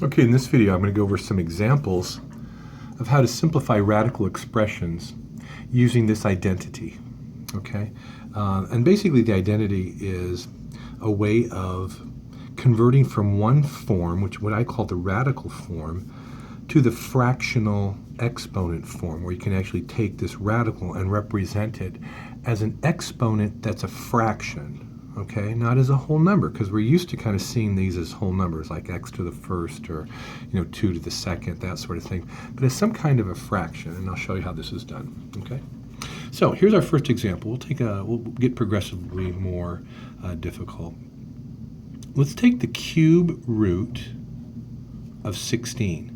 Okay, in this video I'm going to go over some examples of how to simplify radical expressions using this identity. Okay, and basically the identity is a way of converting from one form, which what I call the radical form, to the fractional exponent form, where you can actually take this radical and represent it as an exponent that's a fraction. Okay, not as a whole number, because we're used to kind of seeing these as whole numbers, like x to the first or 2 to the second, that sort of thing. But as some kind of a fraction, and I'll show you how this is done. Okay, so here's our first example. We'll get progressively more difficult. Let's take the cube root of 16.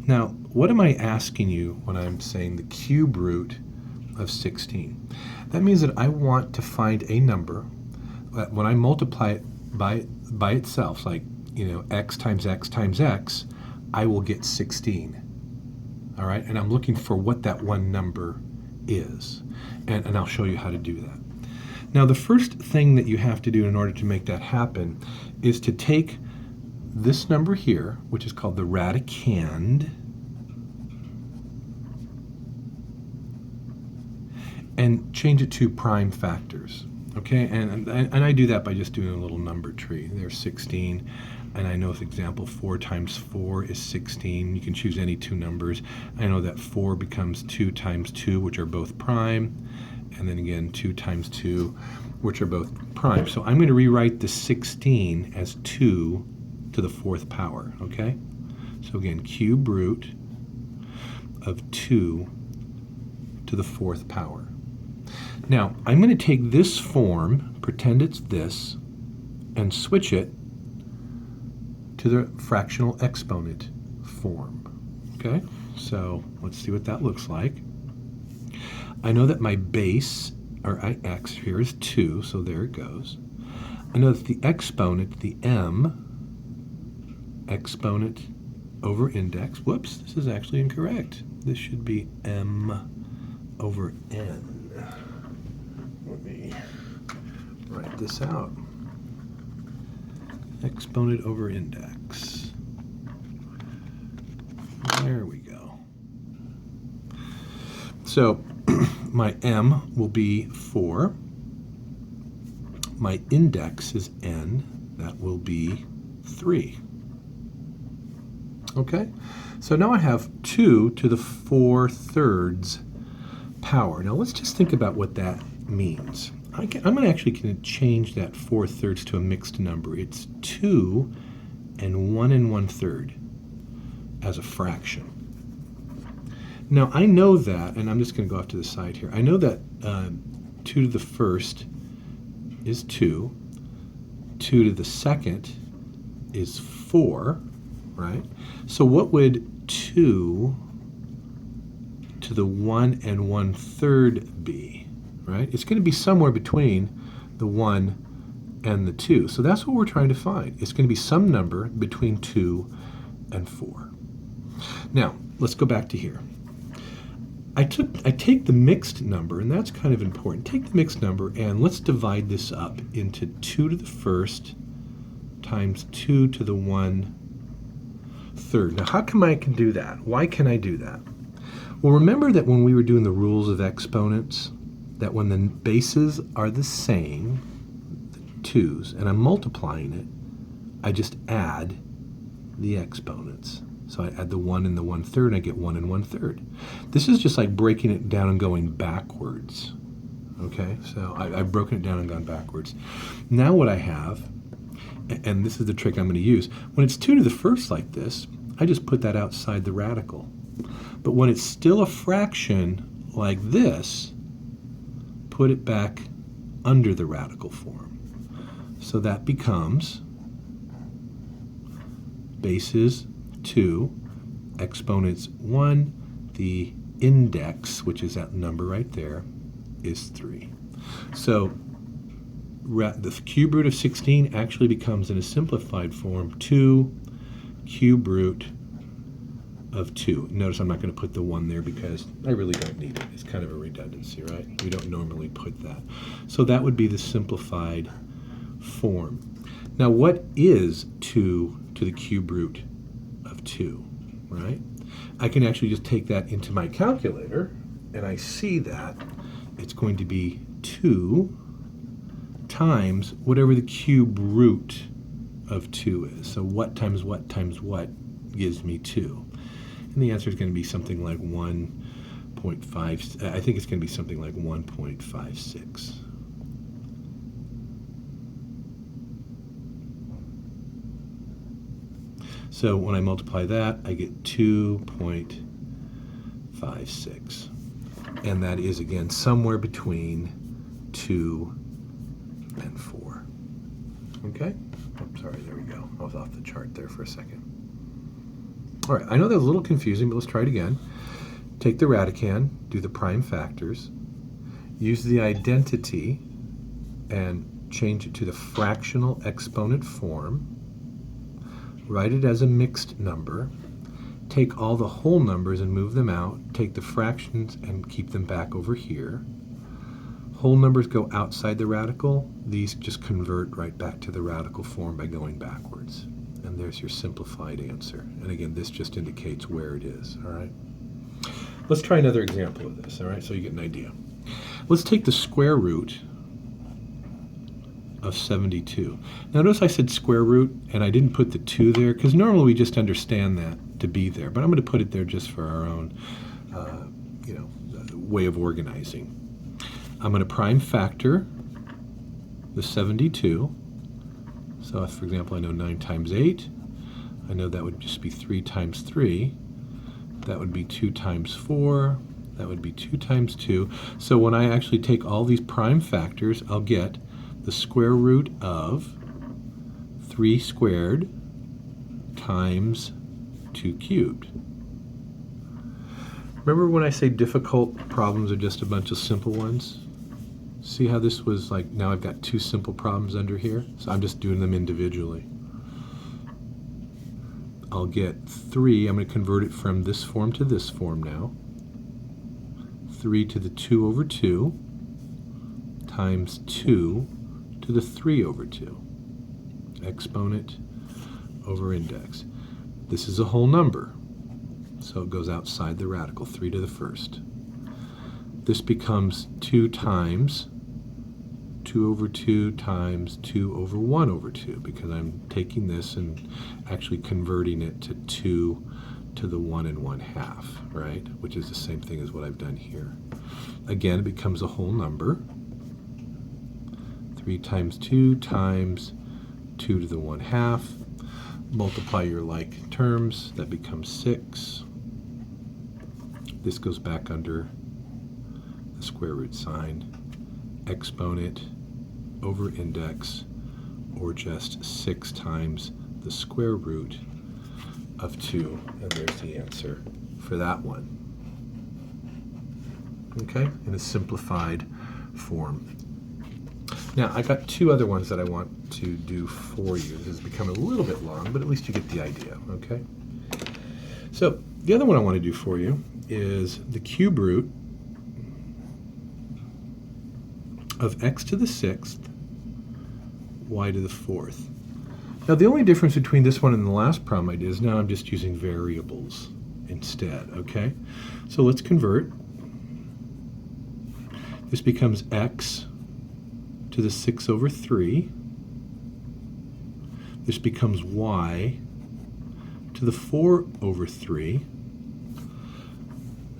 Now, what am I asking you when I'm saying the cube root of 16? That means that I want to find a number that when I multiply it by itself, like x times x times x, I will get 16. All right, and I'm looking for what that one number is, and I'll show you how to do that. Now, the first thing that you have to do in order to make that happen is to take this number here, which is called the radicand, and change it to prime factors. Okay, and I do that by just doing a little number tree. There's 16, and I know, for example, 4 times 4 is 16. You can choose any two numbers. I know that 4 becomes 2 times 2, which are both prime, and then again 2 times 2, which are both prime. So I'm going to rewrite the 16 as 2 to the 4th power. Okay, so again, cube root of 2 to the 4th power. Now, I'm going to take this form, pretend it's this, and switch it to the fractional exponent form. Okay, so let's see what that looks like. I know that my base, or x here, is 2, so there it goes. I know that the exponent, the m, exponent over index, whoops, this is actually incorrect. This should be m over n. Let me write this out. Exponent over index. There we go. So my m will be 4. My index is n. That will be 3. Okay? So now I have 2 to the 4/3 power. Now let's just think about what that means. I'm actually going to change that 4/3 to a mixed number. It's 2 and 1 1/3 as a fraction. Now I know that, and I'm just going to go off to the side here. I know that 2 to the 1st is 2. 2 to the 2nd is 4, right? So what would 2 to the 1 1/3 be? Right? It's going to be somewhere between the 1 and the 2. So that's what we're trying to find. It's going to be some number between 2 and 4. Now, let's go back to here. I take the mixed number, and that's kind of important. Take the mixed number, and let's divide this up into 2 to the 1st times 2 to the 1/3. Now, how come I can do that? Why can I do that? Well, remember that when we were doing the rules of exponents, that when the bases are the same, the 2's, and I'm multiplying it, I just add the exponents. So I add the 1 and the 1/3, and I get 1 1/3. This is just like breaking it down and going backwards. Okay, so I've broken it down and gone backwards. Now what I have, and this is the trick I'm going to use, when it's 2 to the 1st like this, I just put that outside the radical. But when it's still a fraction like this, put it back under the radical form. So that becomes bases 2, exponents 1, the index, which is that number right there, is 3. So the cube root of 16 actually becomes, in a simplified form, 2 cube root of 2. Notice I'm not going to put the 1 there because I really don't need it. It's kind of a redundancy, right? We don't normally put that. So that would be the simplified form. Now, what is 2 to the cube root of 2, right? I can actually just take that into my calculator, and I see that it's going to be 2 times whatever the cube root of 2 is. So what times what times what gives me 2? And the answer is going to be something like 1.5, I think it's going to be something like 1.56. So when I multiply that, I get 2.56. And that is, again, somewhere between 2 and 4. Okay? Oh, sorry, there we go. I was off the chart there for a second. All right, I know that was a little confusing, but let's try it again. Take the radicand, do the prime factors, use the identity, and change it to the fractional exponent form. Write it as a mixed number. Take all the whole numbers and move them out. Take the fractions and keep them back over here. Whole numbers go outside the radical. These just convert right back to the radical form by going backwards. And there's your simplified answer. And again, this just indicates where it is, all right? Let's try another example of this, all right, so you get an idea. Let's take the square root of 72. Now notice I said square root, and I didn't put the 2 there, because normally we just understand that to be there, but I'm going to put it there just for our own way of organizing. I'm going to prime factor the 72. So if, for example, I know 9 times 8, I know that would just be 3 times 3. That would be 2 times 4. That would be 2 times 2. So when I actually take all these prime factors, I'll get the square root of 3 squared times 2 cubed. Remember when I say difficult problems are just a bunch of simple ones? See how this was like, now I've got 2 simple problems under here? So I'm just doing them individually. I'll get 3, I'm going to convert it from this form to this form now. 3 to the 2 over 2 times 2 to the 3 over 2. Exponent over index. This is a whole number, so it goes outside the radical, 3 to the first. This becomes 2 times 2 over 2 times 2 over 1 over 2, because I'm taking this and actually converting it to 2 to the 1 1/2, right? Which is the same thing as what I've done here. Again, it becomes a whole number. 3 times 2 times 2 to the 1/2. Multiply your like terms, that becomes 6. This goes back under the square root sign. Exponent over index, or just 6 times the square root of 2, and there's the answer for that one. Okay, in a simplified form. Now, I got 2 other ones that I want to do for you. This has become a little bit long, but at least you get the idea, okay? So, the other one I want to do for you is the cube root of x to the 6th, y to the 4th. Now, the only difference between this one and the last problem I did is now I'm just using variables instead, okay? So let's convert. This becomes x to the 6 over 3. This becomes y to the 4 over 3.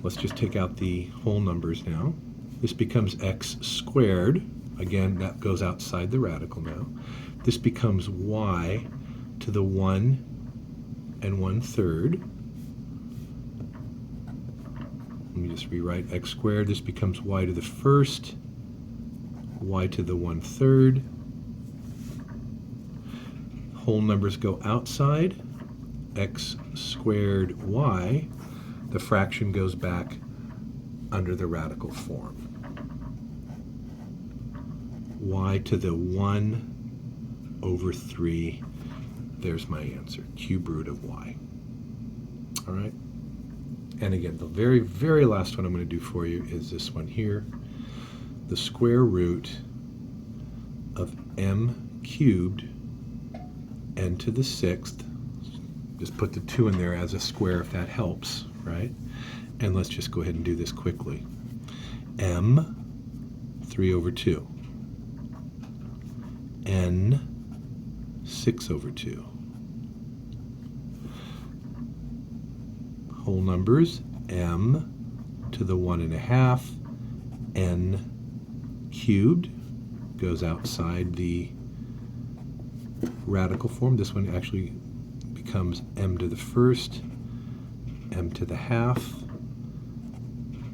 Let's just take out the whole numbers now. This becomes x squared. Again, that goes outside the radical now. This becomes y to the 1 1/3. Let me just rewrite x squared. This becomes y to the first, y to the 1/3. Whole numbers go outside. X squared y. The fraction goes back under the radical form. Y to the 1 over 3. There's my answer, cube root of y. All right? And again, the very, very last one I'm going to do for you is this one here. The square root of m cubed n to the 6th, Just put the 2 in there as a square if that helps, right? And let's just go ahead and do this quickly. M, 3 over 2. N, 6 over 2. Whole numbers, m to the 1.5, n cubed goes outside the radical form. This one actually becomes m to the first, m to the half,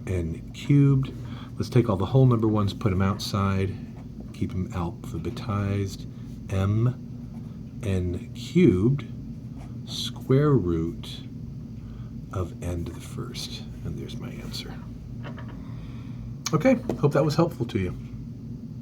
n cubed. Let's take all the whole number ones, put them outside, keep them alphabetized. M, n cubed, square root of n to the first. And there's my answer. Okay, hope that was helpful to you.